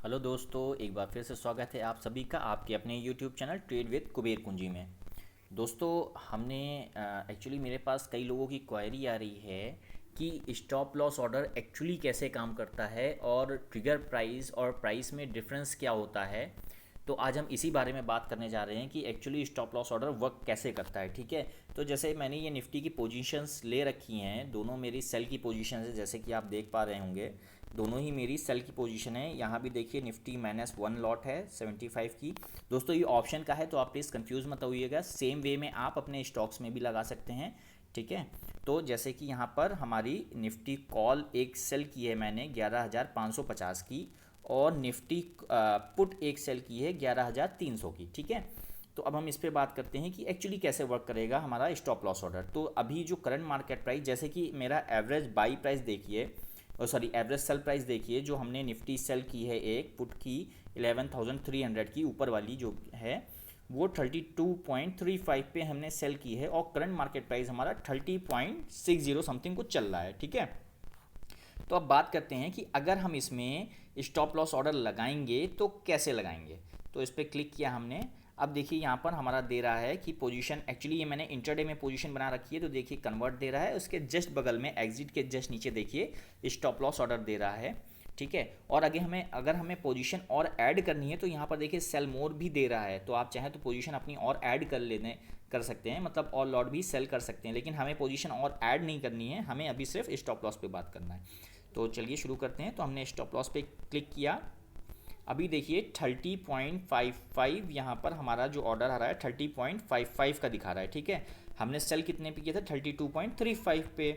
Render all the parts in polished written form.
Hello दोस्तों, एक बार फिर से स्वागत है आप सभी का आपके अपने YouTube channel trade with Kuber कुंजी में। दोस्तों, हमने एक्चुअली मेरे पास कई लोगों की क्वेरी आ रही है कि स्टॉप लॉस ऑर्डर एक्चुअली कैसे काम करता है और ट्रिगर प्राइस और प्राइस में डिफरेंस क्या होता है। तो आज हम इसी बारे में बात करने जा रहे हैं कि actually stop loss order work कैसे करता है। ठीक है, तो जैसे मैंने ये निफ्टी की पोजीशंस ले रखी हैं, दोनों मेरी सेल की पोजीशंस है, जैसे कि आप देख पा रहे होंगे। दोनों ही मेरी सेल की पोजीशन है। यहाँ भी देखिए निफ्टी -1 लॉट है 75 की। दोस्तों, ये ऑप्शन का है तो आप प्लीज़ कंफ्यूज मत होइएगा, सेम वे में आप अपने स्टॉक्स में भी लगा सकते हैं। ठीक है, तो जैसे कि यहाँ पर हमारी निफ्टी कॉल एक सेल की है मैंने 11,550 की, और निफ्टी पुट एक सेल की है 11,300 की। ठीक है, तो अब हम इस पे बात करते हैं कि एक्चुअली कैसे वर्क करेगा हमारा स्टॉप लॉस ऑर्डर। तो अभी जो करंट मार्केट प्राइस, जैसे कि मेरा एवरेज बाई प्राइस देखिए, और सॉरी एवरेज सेल प्राइस देखिए, जो हमने निफ्टी सेल की है एक पुट की 11,300 की ऊपर वाली जो है, वो 32.35 पे हमने सेल की है, और करंट मार्केट प्राइस हमारा 30.60 समथिंग कुछ चल रहा है। ठीक है, तो अब बात करते हैं कि अगर हम इसमें स्टॉप लॉस ऑर्डर लगाएंगे तो कैसे लगाएंगे। तो इस पर क्लिक किया हमने। अब देखिए यहाँ पर हमारा दे रहा है कि पोजीशन, एक्चुअली ये मैंने इंटरडे में पोजीशन बना रखी है, तो देखिए कन्वर्ट दे रहा है, उसके जस्ट बगल में एग्जिट के जस्ट नीचे देखिए स्टॉप लॉस ऑर्डर दे रहा है। ठीक है, और अगर हमें पोजीशन और ऐड करनी है तो यहाँ पर देखिए सेल मोर भी दे रहा है, तो आप चाहें तो पोजीशन अपनी और ऐड कर सकते हैं, मतलब और लॉट भी सेल कर सकते हैं, लेकिन हमें पोजीशन और ऐड नहीं करनी है, हमें अभी सिर्फ स्टॉप लॉस पे बात करना है। तो चलिए शुरू करते हैं। तो हमने स्टॉप लॉस पे क्लिक किया। अभी देखिए 30.55 यहाँ पर हमारा जो ऑर्डर आ रहा है 30.55 का दिखा रहा है। ठीक है, हमने सेल कितने पे किया था, 32.35 पे।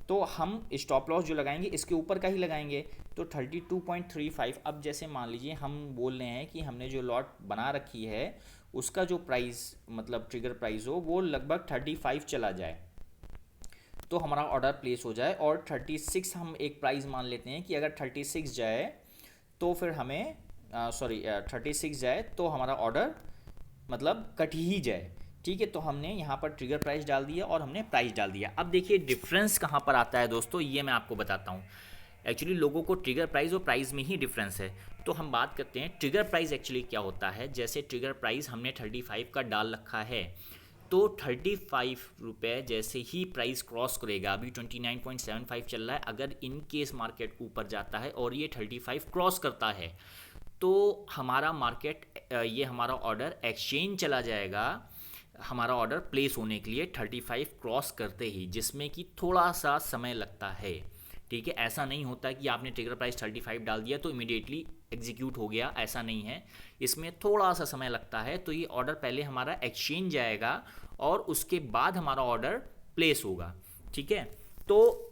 तो हम स्टॉप लॉस जो लगाएंगे इसके ऊपर का ही लगाएंगे, तो 32.35। अब जैसे मान लीजिए हम बोल रहे हैं कि हमने जो लॉट बना रखी है उसका जो प्राइस, मतलब ट्रिगर प्राइस हो, वो लगभग 35 चला जाए, तो हमारा ऑर्डर प्लेस हो जाए। और 36 हम एक प्राइस मान लेते हैं कि अगर 36 जाए तो फिर हमें 36 जाए तो हमारा ऑर्डर मतलब कट ही जाए। ठीक है, तो हमने यहाँ पर ट्रिगर प्राइस डाल दिया और हमने प्राइस डाल दिया। अब देखिए डिफरेंस कहाँ पर आता है दोस्तों, ये मैं आपको बताता हूँ। एक्चुअली लोगों को ट्रिगर प्राइस और प्राइस में ही डिफरेंस है। तो हम बात करते हैं ट्रिगर प्राइस एक्चुअली क्या होता है। जैसे ट्रिगर प्राइस हमने 35 का डाल रखा है, तो 35 रुपये जैसे ही प्राइस क्रॉस करेगा, अभी 29.75 चल रहा है, अगर इन केस मार्केट ऊपर जाता है और ये 35 क्रॉस करता है, तो हमारा ये हमारा ऑर्डर एक्सचेंज चला जाएगा, हमारा ऑर्डर प्लेस होने के लिए 35 क्रॉस करते ही, जिसमें कि थोड़ा सा समय लगता है। ठीक है, ऐसा नहीं होता कि आपने ट्रिगर प्राइस 35 डाल दिया तो इमीडिएटली एग्जीक्यूट हो गया, ऐसा नहीं है। इसमें थोड़ा सा समय लगता है। तो ये ऑर्डर पहले हमारा एक्सचेंज जाएगा और उसके बाद हमारा ऑर्डर प्लेस होगा। ठीक है, तो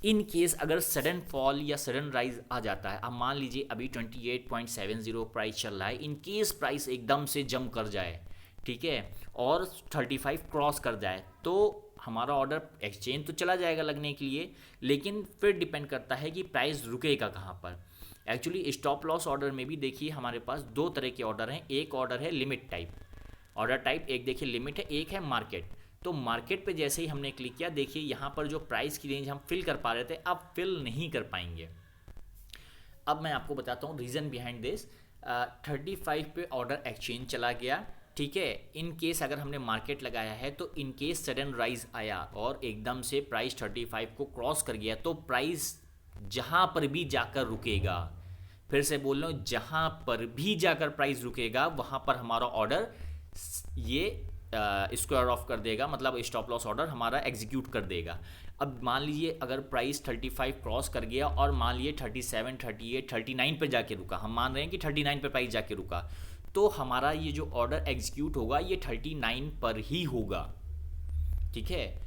इन केस अगर सडन फॉल या सडन राइज आ जाता है, अब मान लीजिए अभी 28.70 प्राइस चल रहा है, इन केस प्राइस एकदम से जंप कर जाए, ठीक है, और 35 क्रॉस कर जाए, तो हमारा ऑर्डर एक्सचेंज तो चला जाएगा लगने के लिए, लेकिन फिर डिपेंड करता है कि प्राइस रुकेगा कहाँ पर। एक्चुअली स्टॉप लॉस ऑर्डर में भी देखिए हमारे पास दो तरह के ऑर्डर हैं। एक ऑर्डर है लिमिट टाइप ऑर्डर टाइप, एक देखिए लिमिट है, एक है मार्केट। तो मार्केट पे जैसे ही हमने क्लिक किया, देखिए यहाँ पर जो प्राइस की रेंज हम फिल कर पा रहे थे, अब फिल नहीं कर पाएंगे। अब मैं आपको बताता हूँ रीज़न बिहाइंड दिस। 35 पे ऑर्डर एक्सचेंज चला गया। ठीक है, इन केस अगर हमने मार्केट लगाया है तो इन केस सडन राइज आया और एकदम से प्राइस 35 को क्रॉस कर गया, तो प्राइस जहाँ पर भी जाकर रुकेगा, फिर से बोल रहा हूँ, जहाँ पर भी जाकर प्राइस रुकेगा वहाँ पर हमारा ऑर्डर ये स्क्वायर ऑफ कर देगा, मतलब स्टॉप लॉस ऑर्डर हमारा एग्जीक्यूट कर देगा। अब मान लीजिए अगर प्राइस 35 क्रॉस कर गया और मान लीजिए 37, 38, 39 पे जाके रुका, हम मान रहे हैं कि 39 पे प्राइस जाके रुका, तो हमारा ये जो ऑर्डर एग्जीक्यूट होगा ये 39 पर ही होगा। ठीक है,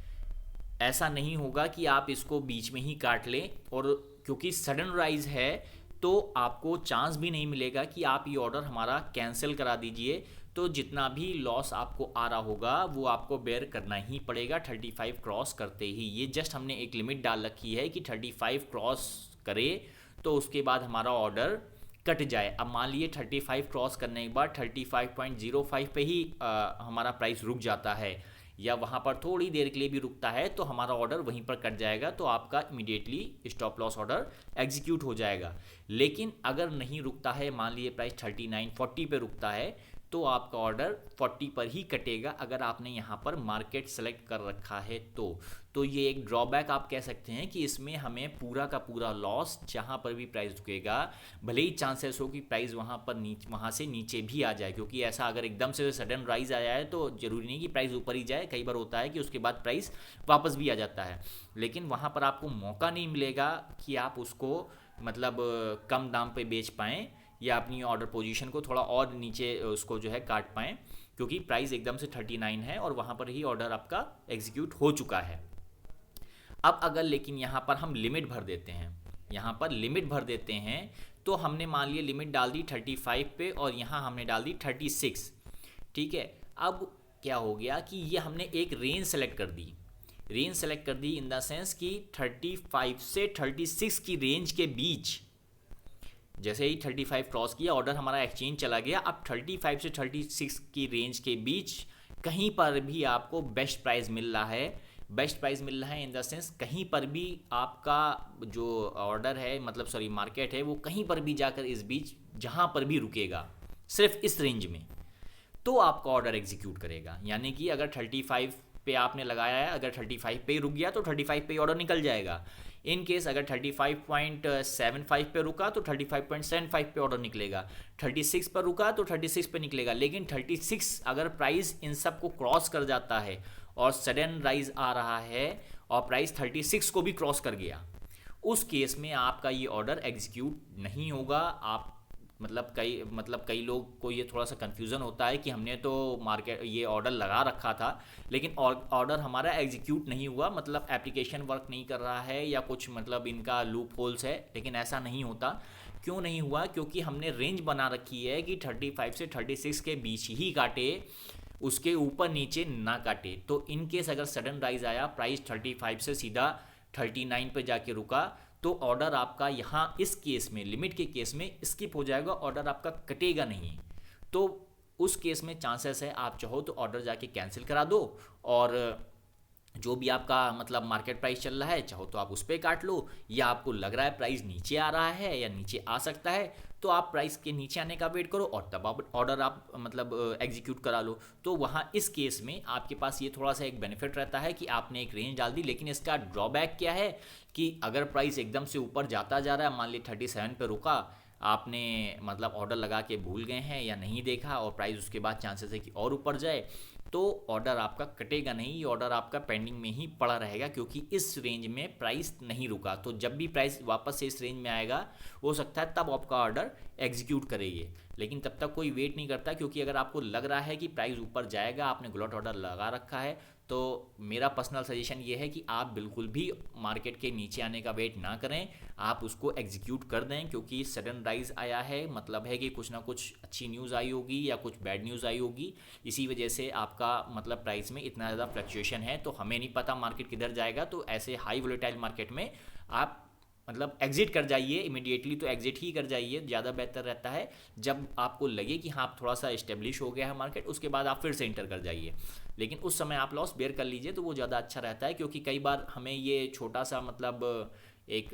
ऐसा नहीं होगा कि आप इसको बीच में ही काट लें, और क्योंकि सडन राइज है तो आपको चांस भी नहीं मिलेगा कि आप ये ऑर्डर हमारा कैंसिल करा दीजिए। तो जितना भी लॉस आपको आ रहा होगा वो आपको बेयर करना ही पड़ेगा 35 क्रॉस करते ही। ये जस्ट हमने एक लिमिट डाल रखी है कि 35 क्रॉस करे तो उसके बाद हमारा ऑर्डर कट जाए। अब मान लीजिए 35 क्रॉस करने के बाद 35.05 पे ही हमारा प्राइस रुक जाता है, या वहाँ पर थोड़ी देर के लिए भी रुकता है तो हमारा ऑर्डर वहीं पर कट जाएगा, तो आपका immediately stop loss order execute हो जाएगा। लेकिन अगर नहीं रुकता है, मान लीजिए प्राइस 39-40 पे रुकता है, तो आपका ऑर्डर 40 पर ही कटेगा अगर आपने यहाँ पर मार्केट सेलेक्ट कर रखा है तो ये एक ड्रॉबैक आप कह सकते हैं कि इसमें हमें पूरा का पूरा लॉस, जहाँ पर भी प्राइस रुकेगा, भले ही चांसेस हो कि प्राइस वहाँ से नीचे भी आ जाए, क्योंकि ऐसा अगर एकदम से सडन राइज आया है तो ज़रूरी नहीं कि प्राइस ऊपर ही जाए, कई बार होता है कि उसके बाद प्राइस वापस भी आ जाता है, लेकिन वहाँ पर आपको मौका नहीं मिलेगा कि आप उसको मतलब कम दाम पे बेच पाएँ या अपनी ऑर्डर पोजीशन को थोड़ा और नीचे उसको जो है काट पाएँ, क्योंकि प्राइस एकदम से 39 है और वहाँ पर ही ऑर्डर आपका एग्जीक्यूट हो चुका है। अब अगर लेकिन यहाँ पर हम लिमिट भर देते हैं, यहाँ पर लिमिट भर देते हैं, तो हमने मान लिया लिमिट डाल दी 35 पे और यहाँ हमने डाल दी 36, ठीक है। अब क्या हो गया कि ये हमने एक रेंज सेलेक्ट कर दी, रेंज सेलेक्ट कर दी इन द सेंस कि 35 से 36 की रेंज के बीच, जैसे ही 35 क्रॉस किया ऑर्डर हमारा एक्सचेंज चला गया। अब 35 से 36 की रेंज के बीच कहीं पर भी आपको बेस्ट प्राइस मिल रहा है, बेस्ट प्राइस मिल रहा है इन द सेंस कहीं पर भी आपका जो ऑर्डर है, मतलब सॉरी मार्केट है, वो कहीं पर भी जाकर इस बीच जहाँ पर भी रुकेगा सिर्फ इस रेंज में, तो आपका ऑर्डर एग्जीक्यूट करेगा। यानी कि अगर 35 पे आपने लगाया है, अगर 35 पे रुक गया तो 35 पे ऑर्डर निकल जाएगा। इन केस अगर 35.75 पे रुका तो 35.75 पे ऑर्डर निकलेगा, 36 पर रुका तो 36 पे निकलेगा। लेकिन 36 अगर प्राइस इन सब को क्रॉस कर जाता है और सडन राइज आ रहा है और प्राइस 36 को भी क्रॉस कर गया, उस केस में आपका ये ऑर्डर एग्जीक्यूट नहीं होगा। आप मतलब कई लोग को ये थोड़ा सा कन्फ्यूज़न होता है कि हमने तो मार्केट ये ऑर्डर लगा रखा था लेकिन ऑर्डर हमारा एग्जीक्यूट नहीं हुआ, मतलब एप्लीकेशन वर्क नहीं कर रहा है या कुछ मतलब इनका लूप होल्स है। लेकिन ऐसा नहीं होता। क्यों नहीं हुआ? क्योंकि हमने रेंज बना रखी है कि 35 से 36 के बीच ही काटे, उसके ऊपर नीचे ना काटे। तो इन केस अगर सडन राइज आया, प्राइस 35 से सीधा 39 पे जाके रुका, तो ऑर्डर आपका यहाँ इस केस में, लिमिट के केस में स्किप हो जाएगा, ऑर्डर आपका कटेगा नहीं। तो उस केस में चांसेस है आप चाहो तो ऑर्डर जाके कैंसिल करा दो और जो भी आपका मतलब मार्केट प्राइस चल रहा है चाहो तो आप उस पर काट लो, या आपको लग रहा है प्राइस नीचे आ रहा है या नीचे आ सकता है तो आप प्राइस के नीचे आने का वेट करो और तब आप ऑर्डर आप मतलब एग्जीक्यूट करा लो। तो वहाँ इस केस में आपके पास ये थोड़ा सा एक बेनिफिट रहता है कि आपने एक रेंज डाल दी। लेकिन इसका ड्रॉबैक क्या है कि अगर प्राइस एकदम से ऊपर जाता जा रहा है, मान ली 37 पे रुका, आपने मतलब ऑर्डर लगा के भूल गए हैं या नहीं देखा और प्राइस उसके बाद चांसेस है कि और ऊपर जाए, तो ऑर्डर आपका कटेगा नहीं, ये ऑर्डर आपका पेंडिंग में ही पड़ा रहेगा क्योंकि इस रेंज में प्राइस नहीं रुका। तो जब भी प्राइस वापस से इस रेंज में आएगा हो सकता है तब आपका ऑर्डर एग्जीक्यूट करेंगे, लेकिन तब तक कोई वेट नहीं करता। क्योंकि अगर आपको लग रहा है कि प्राइस ऊपर जाएगा, आपने गलत ऑर्डर लगा रखा है, तो मेरा पर्सनल सजेशन ये है कि आप बिल्कुल भी मार्केट के नीचे आने का वेट ना करें, आप उसको एग्जीक्यूट कर दें। क्योंकि सडन राइज आया है, मतलब है कि कुछ ना कुछ अच्छी न्यूज़ आई होगी या कुछ बैड न्यूज़ आई होगी, इसी वजह से आपका मतलब प्राइस में इतना ज़्यादा फ्लक्चुएशन है। तो हमें नहीं पता मार्केट किधर जाएगा, तो ऐसे हाई वोलेटाइल मार्केट में आप मतलब एग्जिट कर जाइए इमीडिएटली, तो एग्जिट ही कर जाइए, ज़्यादा बेहतर रहता है। जब आपको लगे कि हाँ थोड़ा सा इस्टेब्लिश हो गया है मार्केट, उसके बाद आप फिर से इंटर कर जाइए, लेकिन उस समय आप लॉस बेयर कर लीजिए तो वो ज़्यादा अच्छा रहता है। क्योंकि कई बार हमें ये छोटा सा मतलब एक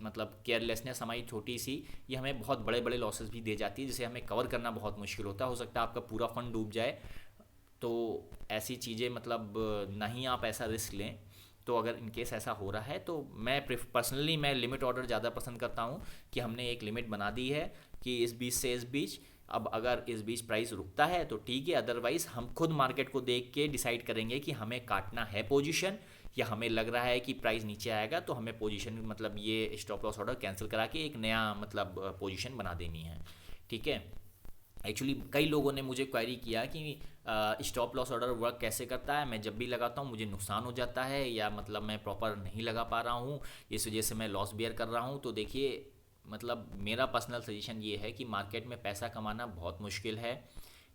मतलब केयरलेसनेस हमारी छोटी सी, ये हमें बहुत बड़े बड़े लॉसेस भी दे जाती है, जिसे हमें कवर करना बहुत मुश्किल होता है। हो सकता है आपका पूरा फंड डूब जाए, तो ऐसी चीज़ें मतलब नहीं आप ऐसा रिस्क लें। तो अगर इन केस ऐसा हो रहा है तो मैं पर्सनली मैं लिमिट ऑर्डर ज़्यादा पसंद करता हूँ कि हमने एक लिमिट बना दी है कि इस बीच से इस बीच, अब अगर इस बीच प्राइस रुकता है तो ठीक है, अदरवाइज़ हम खुद मार्केट को देख के डिसाइड करेंगे कि हमें काटना है पोजीशन, या हमें लग रहा है कि प्राइस नीचे आएगा तो हमें पोजीशन मतलब ये स्टॉप लॉस ऑर्डर कैंसिल करा के एक नया मतलब पोजीशन बना देनी है। ठीक है। एक्चुअली कई लोगों ने मुझे क्वेरी किया कि स्टॉप लॉस ऑर्डर वर्क कैसे करता है, मैं जब भी लगाता हूँ मुझे नुकसान हो जाता है या मतलब मैं प्रॉपर नहीं लगा पा रहा हूँ, इस वजह से मैं लॉस बेयर कर रहा हूँ। तो देखिए मतलब मेरा पर्सनल सजेशन ये है कि मार्केट में पैसा कमाना बहुत मुश्किल है।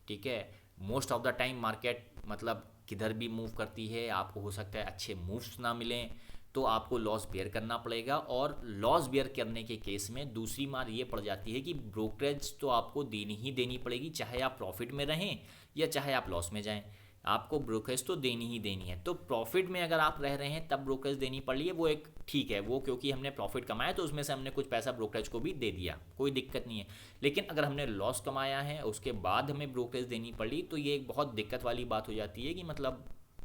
ठीक है। Most of the time market मतलब किधर भी मूव करती है, आपको हो सकता है अच्छे मूव्स ना मिलें तो आपको लॉस बेयर करना पड़ेगा। और लॉस बेयर करने के केस में दूसरी मार ये पड़ जाती है कि ब्रोकरेज तो आपको देनी ही देनी पड़ेगी, चाहे आप प्रॉफिट में रहें या चाहे आप लॉस में जाएं। आपको ब्रोकरेज तो देनी ही देनी है। तो प्रॉफिट में अगर आप रह रहे हैं तब ब्रोकरेज देनी पड़ रही है, वो एक ठीक है, वो क्योंकि हमने प्रॉफिट कमाया तो उसमें से हमने कुछ पैसा ब्रोकरेज को भी दे दिया, कोई दिक्कत नहीं है। लेकिन अगर हमने लॉस कमाया है उसके बाद हमें ब्रोकरेज देनी पड़ी तो ये एक बहुत दिक्कत वाली बात हो जाती है कि मतलब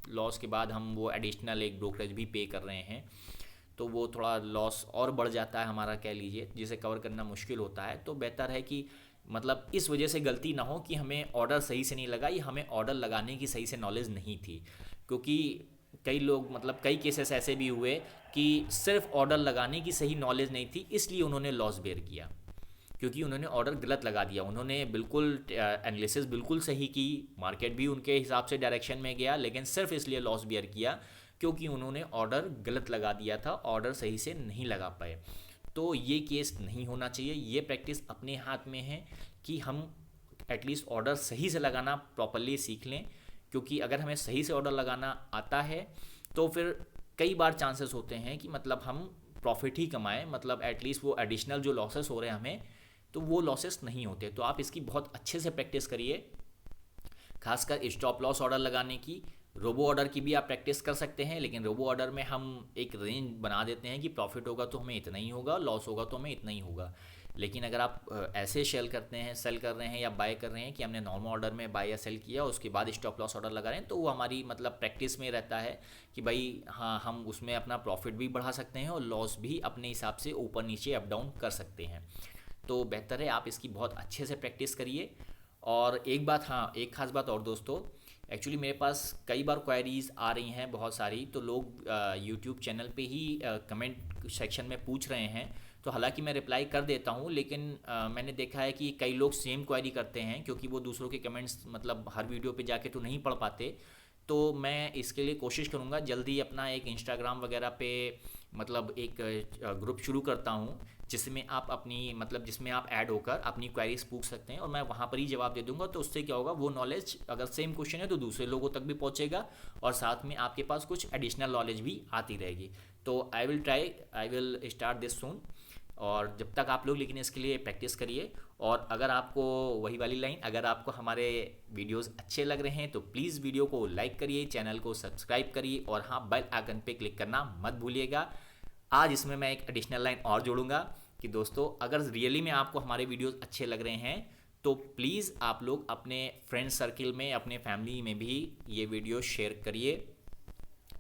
लॉस के बाद हम वो एडिशनल एक ब्रोकरेज भी पे कर रहे हैं, तो वो थोड़ा लॉस और बढ़ जाता है हमारा, कह लीजिए, जिसे कवर करना मुश्किल होता है। तो बेहतर है कि मतलब इस वजह से गलती ना हो कि हमें ऑर्डर सही से नहीं लगा या हमें ऑर्डर लगाने की सही से नॉलेज नहीं थी। क्योंकि कई लोग मतलब कई केसेस ऐसे भी हुए कि सिर्फ ऑर्डर लगाने की सही नॉलेज नहीं थी इसलिए उन्होंने लॉस बेयर किया, क्योंकि उन्होंने ऑर्डर गलत लगा दिया। उन्होंने बिल्कुल एनालिसिस बिल्कुल सही की, मार्केट भी उनके हिसाब से डायरेक्शन में गया, लेकिन सिर्फ इसलिए लॉस बियर किया क्योंकि उन्होंने ऑर्डर गलत लगा दिया था, ऑर्डर सही से नहीं लगा पाए। तो ये केस नहीं होना चाहिए। ये प्रैक्टिस अपने हाथ में है कि हम एटलीस्ट ऑर्डर सही से लगाना प्रॉपरली सीख लें, क्योंकि अगर हमें सही से ऑर्डर लगाना आता है तो फिर कई बार चांसेस होते हैं कि मतलब हम प्रॉफिट ही कमाएं, मतलब एटलीस्ट वो एडिशनल जो लॉसेस हो रहे हैं हमें तो वो लॉसेस नहीं होते। तो आप इसकी बहुत अच्छे से प्रैक्टिस करिए, खासकर स्टॉप लॉस ऑर्डर लगाने की। रोबो ऑर्डर की भी आप प्रैक्टिस कर सकते हैं, लेकिन रोबो ऑर्डर में हम एक रेंज बना देते हैं कि प्रॉफिट होगा तो हमें इतना ही होगा, लॉस होगा तो हमें इतना ही होगा। लेकिन अगर आप ऐसे सेल कर रहे हैं या बाय कर रहे हैं कि हमने नॉर्मल ऑर्डर में बाय या सेल किया उसके बाद स्टॉप लॉस ऑर्डर लगा रहे हैं, तो वो हमारी मतलब प्रैक्टिस में रहता है कि भाई हाँ, हम उसमें अपना प्रॉफिट भी बढ़ा सकते हैं और लॉस भी अपने हिसाब से ऊपर नीचे अप डाउन कर सकते हैं। तो बेहतर है आप इसकी बहुत अच्छे से प्रैक्टिस करिए। और एक बात, हाँ, एक खास बात और दोस्तों, एक्चुअली मेरे पास कई बार क्वेरीज आ रही हैं बहुत सारी, तो लोग यूट्यूब चैनल पे ही कमेंट सेक्शन में पूछ रहे हैं। तो हालांकि मैं रिप्लाई कर देता हूँ, लेकिन मैंने देखा है कि कई लोग सेम क्वेरी करते हैं, क्योंकि वो दूसरों के कमेंट्स मतलब हर वीडियो पे जाके तो नहीं पढ़ पाते। तो मैं इसके लिए कोशिश करूँगा जल्दी अपना एक इंस्टाग्राम वगैरह पे मतलब एक ग्रुप शुरू करता हूँ, जिसमें आप अपनी मतलब जिसमें आप ऐड होकर अपनी क्वेरीज पूछ सकते हैं और मैं वहाँ पर ही जवाब दे दूंगा। तो उससे क्या होगा, वो नॉलेज अगर सेम क्वेश्चन है तो दूसरे लोगों तक भी पहुँचेगा और साथ में आपके पास कुछ एडिशनल नॉलेज भी आती रहेगी। तो आई विल स्टार्ट दिस सून। और जब तक आप लोग लेकिन इसके लिए प्रैक्टिस करिए। और अगर आपको वही वाली लाइन, अगर आपको हमारे वीडियोस अच्छे लग रहे हैं तो प्लीज़ वीडियो को लाइक करिए, चैनल को सब्सक्राइब करिए और हाँ, बेल आइकन पे क्लिक करना मत भूलिएगा। आज इसमें मैं एक एडिशनल लाइन और जोड़ूंगा कि दोस्तों अगर रियली में आपको हमारे वीडियोस अच्छे लग रहे हैं तो प्लीज़ आप लोग अपने फ्रेंड सर्किल में, अपने फैमिली में भी ये वीडियो शेयर करिए,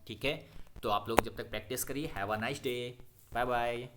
ठीक है। तो आप लोग जब तक प्रैक्टिस करिए, have a nice day, bye bye.